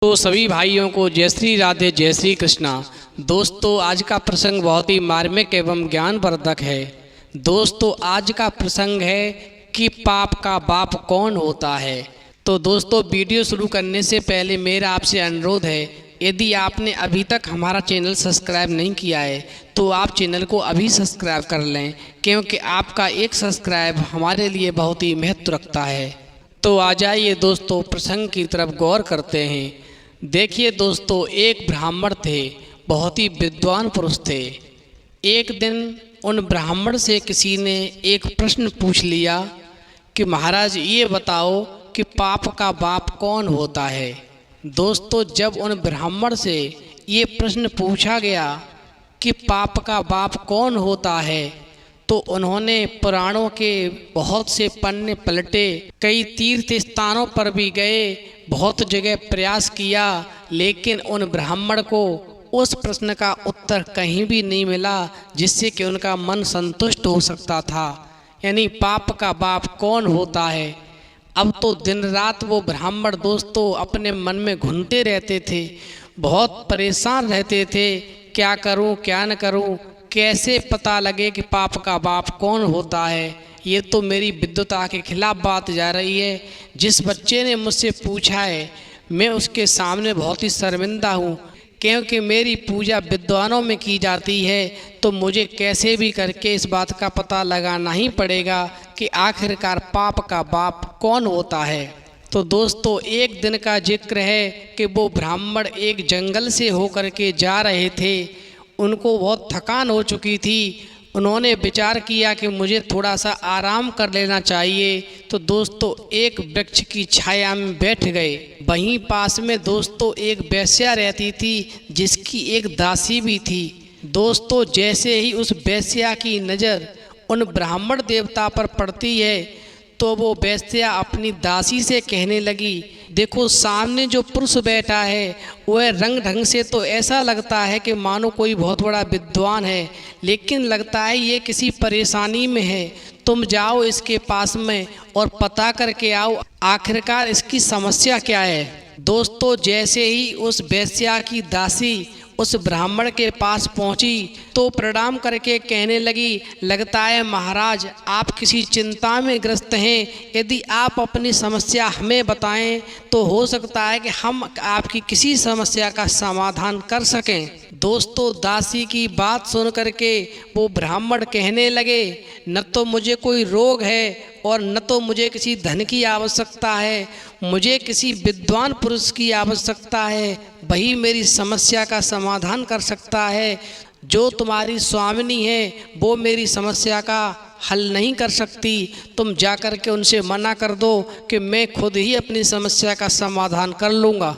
तो सभी भाइयों को जय श्री राधे जय श्री कृष्णा। दोस्तों आज का प्रसंग बहुत ही मार्मिक एवं ज्ञानवर्धक है। दोस्तों आज का प्रसंग है कि पाप का बाप कौन होता है। तो दोस्तों वीडियो शुरू करने से पहले मेरा आपसे अनुरोध है, यदि आपने अभी तक हमारा चैनल सब्सक्राइब नहीं किया है तो आप चैनल को अभी सब्सक्राइब कर लें, क्योंकि आपका एक सब्सक्राइब हमारे लिए बहुत ही महत्व रखता है। तो आ जाइए दोस्तों प्रसंग की तरफ गौर करते हैं। देखिए दोस्तों, एक ब्राह्मण थे, बहुत ही विद्वान पुरुष थे। एक दिन उन ब्राह्मण से किसी ने एक प्रश्न पूछ लिया कि महाराज ये बताओ कि पाप का बाप कौन होता है। दोस्तों जब उन ब्राह्मण से ये प्रश्न पूछा गया कि पाप का बाप कौन होता है, तो उन्होंने पुराणों के बहुत से पन्ने पलटे, कई तीर्थ स्थानों पर भी गए, बहुत जगह प्रयास किया, लेकिन उन ब्राह्मण को उस प्रश्न का उत्तर कहीं भी नहीं मिला जिससे कि उनका मन संतुष्ट हो सकता था। यानी पाप का बाप कौन होता है। अब तो दिन रात वो ब्राह्मण दोस्तों अपने मन में घूमते रहते थे, बहुत परेशान रहते थे, क्या करूं क्या न करूं, कैसे पता लगे कि पाप का बाप कौन होता है। ये तो मेरी विद्वता के खिलाफ बात जा रही है। जिस बच्चे ने मुझसे पूछा है मैं उसके सामने बहुत ही शर्मिंदा हूँ, क्योंकि मेरी पूजा विद्वानों में की जाती है, तो मुझे कैसे भी करके इस बात का पता लगाना ही पड़ेगा कि आखिरकार पाप का बाप कौन होता है। तो दोस्तों एक दिन का जिक्र है कि वो ब्राह्मण एक जंगल से होकर के जा रहे थे। उनको बहुत थकान हो चुकी थी। उन्होंने विचार किया कि मुझे थोड़ा सा आराम कर लेना चाहिए। तो दोस्तों एक वृक्ष की छाया में बैठ गए। वहीं पास में दोस्तों एक वेश्या रहती थी, जिसकी एक दासी भी थी। दोस्तों जैसे ही उस वेश्या की नज़र उन ब्राह्मण देवता पर पड़ती है, तो वो वेश्या अपनी दासी से कहने लगी, देखो सामने जो पुरुष बैठा है वह रंग ढंग से तो ऐसा लगता है कि मानो कोई बहुत बड़ा विद्वान है, लेकिन लगता है ये किसी परेशानी में है। तुम जाओ इसके पास में और पता करके आओ आखिरकार इसकी समस्या क्या है। दोस्तों जैसे ही उस वेश्या की दासी उस ब्राह्मण के पास पहुंची तो प्रणाम करके कहने लगी, लगता है महाराज आप किसी चिंता में ग्रस्त हैं। यदि आप अपनी समस्या हमें बताएं तो हो सकता है कि हम आपकी किसी समस्या का समाधान कर सकें। दोस्तों दासी की बात सुन करके वो ब्राह्मण कहने लगे, न तो मुझे कोई रोग है और न तो मुझे किसी धन की आवश्यकता है, मुझे किसी विद्वान पुरुष की आवश्यकता है, वही मेरी समस्या का समाधान कर सकता है। जो तुम्हारी स्वामिनी है वो मेरी समस्या का हल नहीं कर सकती। तुम जाकर के उनसे मना कर दो कि मैं खुद ही अपनी समस्या का समाधान कर लूँगा।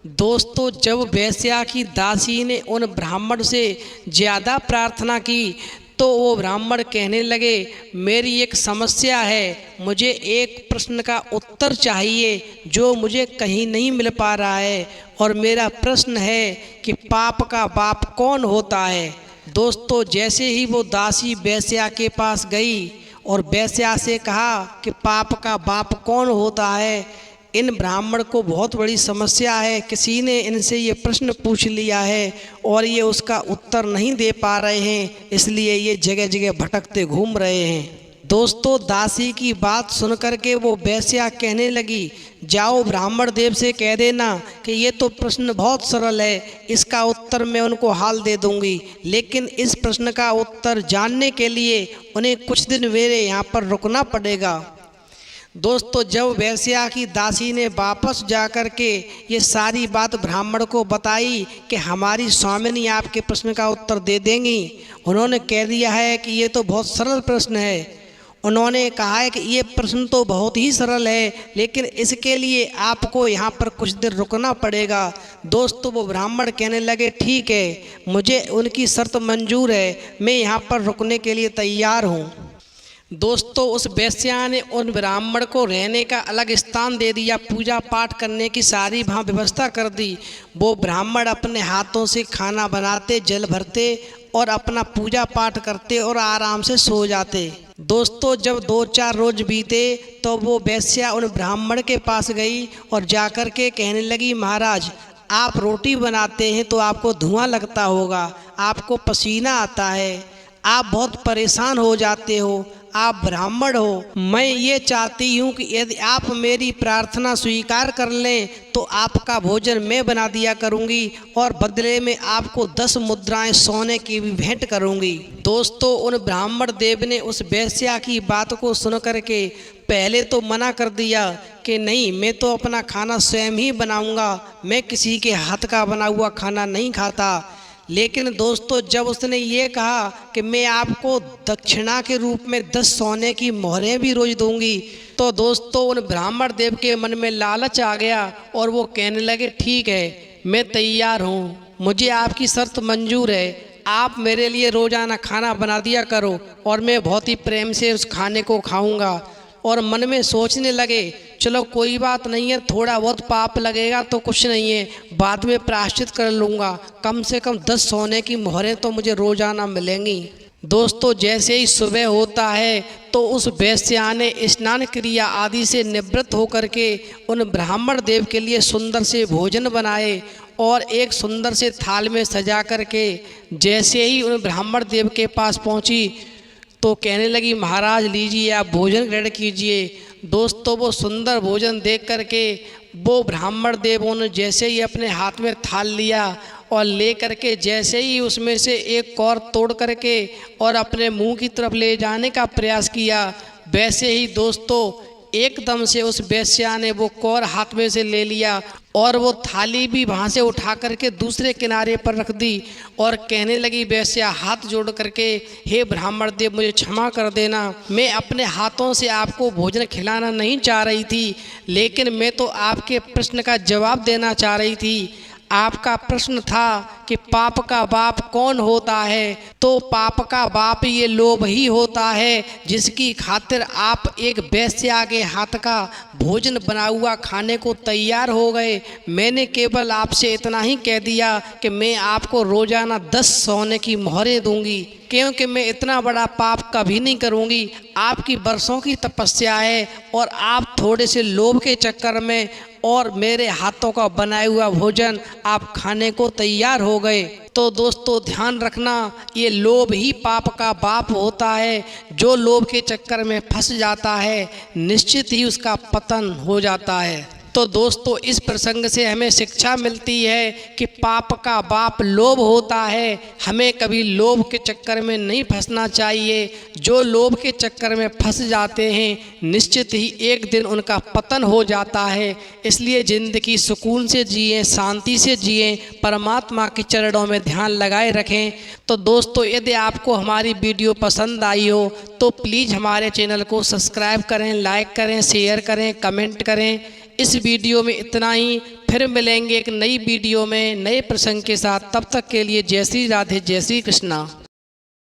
दोस्तों जब वेश्या की दासी ने उन ब्राह्मण से ज़्यादा प्रार्थना की तो वो ब्राह्मण कहने लगे, मेरी एक समस्या है, मुझे एक प्रश्न का उत्तर चाहिए जो मुझे कहीं नहीं मिल पा रहा है, और मेरा प्रश्न है कि पाप का बाप कौन होता है। दोस्तों जैसे ही वो दासी वेश्या के पास गई और वेश्या से कहा कि पाप का बाप कौन होता है, इन ब्राह्मण को बहुत बड़ी समस्या है, किसी ने इनसे ये प्रश्न पूछ लिया है और ये उसका उत्तर नहीं दे पा रहे हैं, इसलिए ये जगह जगह भटकते घूम रहे हैं। दोस्तों दासी की बात सुन कर के वो वेश्या कहने लगी, जाओ ब्राह्मण देव से कह देना कि ये तो प्रश्न बहुत सरल है, इसका उत्तर मैं उनको हाल दे दूंगी, लेकिन इस प्रश्न का उत्तर जानने के लिए उन्हें कुछ दिन मेरे यहाँ पर रुकना पड़ेगा। दोस्तों जब वेश्या की दासी ने वापस जाकर के ये सारी बात ब्राह्मण को बताई कि हमारी स्वामिनी आपके प्रश्न का उत्तर दे देंगी, उन्होंने कह दिया है कि ये तो बहुत सरल प्रश्न है। उन्होंने कहा है कि ये प्रश्न तो बहुत ही सरल है, लेकिन इसके लिए आपको यहाँ पर कुछ देर रुकना पड़ेगा। दोस्तों वो ब्राह्मण कहने लगे, ठीक है, मुझे उनकी शर्त मंजूर है, मैं यहाँ पर रुकने के लिए तैयार हूँ। दोस्तों उस वेश्या ने उन ब्राह्मण को रहने का अलग स्थान दे दिया, पूजा पाठ करने की सारी वहाँ व्यवस्था कर दी। वो ब्राह्मण अपने हाथों से खाना बनाते, जल भरते और अपना पूजा पाठ करते और आराम से सो जाते। दोस्तों जब 2-4 रोज बीते तो वो वेश्या उन ब्राह्मण के पास गई और जाकर के कहने लगी, महाराज आप रोटी बनाते हैं तो आपको धुआं लगता होगा, आपको पसीना आता है, आप बहुत परेशान हो जाते हो, आप ब्राह्मण हो। मैं ये चाहती हूँ कि यदि आप मेरी प्रार्थना स्वीकार कर लें तो आपका भोजन मैं बना दिया करूँगी और बदले में आपको 10 मुद्राएं सोने की भी भेंट करूँगी। दोस्तों उन ब्राह्मण देव ने उस वेश्या की बात को सुन करके पहले तो मना कर दिया कि नहीं, मैं तो अपना खाना स्वयं ही बनाऊँगा, मैं किसी के हाथ का बना हुआ खाना नहीं खाता। लेकिन दोस्तों जब उसने ये कहा कि मैं आपको दक्षिणा के रूप में 10 सोने की मोहरें भी रोज दूंगी, तो दोस्तों उन ब्राह्मण देव के मन में लालच आ गया और वो कहने लगे, ठीक है मैं तैयार हूँ, मुझे आपकी शर्त मंजूर है, आप मेरे लिए रोज़ाना खाना बना दिया करो और मैं बहुत ही प्रेम से उस खाने को खाऊंगा। और मन में सोचने लगे, चलो कोई बात नहीं है, थोड़ा बहुत पाप लगेगा तो कुछ नहीं है, बाद में प्रायश्चित कर लूँगा, कम से कम 10 सोने की मोहरें तो मुझे रोज़ाना मिलेंगी। दोस्तों जैसे ही सुबह होता है तो उस वेश्या ने स्नान क्रिया आदि से निवृत्त होकर के उन ब्राह्मण देव के लिए सुंदर से भोजन बनाए और एक सुंदर से थाल में सजा करके जैसे ही उन ब्राह्मण देव के पास पहुंची तो कहने लगी, महाराज लीजिए आप भोजन ग्रहण कीजिए। दोस्तों वो सुंदर भोजन देख करके वो ब्राह्मण देवों ने जैसे ही अपने हाथ में थाल लिया और ले करके जैसे ही उसमें से एक कौर तोड़ करके और अपने मुंह की तरफ ले जाने का प्रयास किया, वैसे ही दोस्तों एकदम से उस वेश्या ने वो कौर हाथ में से ले लिया और वो थाली भी वहाँ से उठा करके दूसरे किनारे पर रख दी और कहने लगी वेश्या हाथ जोड़ करके, हे ब्राह्मण देव मुझे क्षमा कर देना, मैं अपने हाथों से आपको भोजन खिलाना नहीं चाह रही थी, लेकिन मैं तो आपके प्रश्न का जवाब देना चाह रही थी। आपका प्रश्न था कि पाप का बाप कौन होता है, तो पाप का बाप ये लोभ ही होता है जिसकी खातिर आप एक वेश्या के हाथ का भोजन बना हुआ खाने को तैयार हो गए। मैंने केवल आपसे इतना ही कह दिया कि मैं आपको रोज़ाना 10 सोने की मोहरें दूंगी, क्योंकि मैं इतना बड़ा पाप कभी नहीं करूंगी। आपकी बरसों की तपस्या है और आप थोड़े से लोभ के चक्कर में और मेरे हाथों का बनाया हुआ भोजन आप खाने को तैयार हो गए। तो दोस्तों ध्यान रखना, ये लोभ ही पाप का बाप होता है। जो लोभ के चक्कर में फंस जाता है निश्चित ही उसका पतन हो जाता है। तो दोस्तों इस प्रसंग से हमें शिक्षा मिलती है कि पाप का बाप लोभ होता है। हमें कभी लोभ के चक्कर में नहीं फंसना चाहिए। जो लोभ के चक्कर में फंस जाते हैं निश्चित ही एक दिन उनका पतन हो जाता है। इसलिए ज़िंदगी सुकून से जिएं, शांति से जिएं, परमात्मा के चरणों में ध्यान लगाए रखें। तो दोस्तों यदि आपको हमारी वीडियो पसंद आई हो तो प्लीज़ हमारे चैनल को सब्सक्राइब करें, लाइक करें, शेयर करें, कमेंट करें। इस वीडियो में इतना ही, फिर मिलेंगे एक नई वीडियो में नए प्रसंग के साथ। तब तक के लिए जय श्री राधे, जय श्री कृष्णा।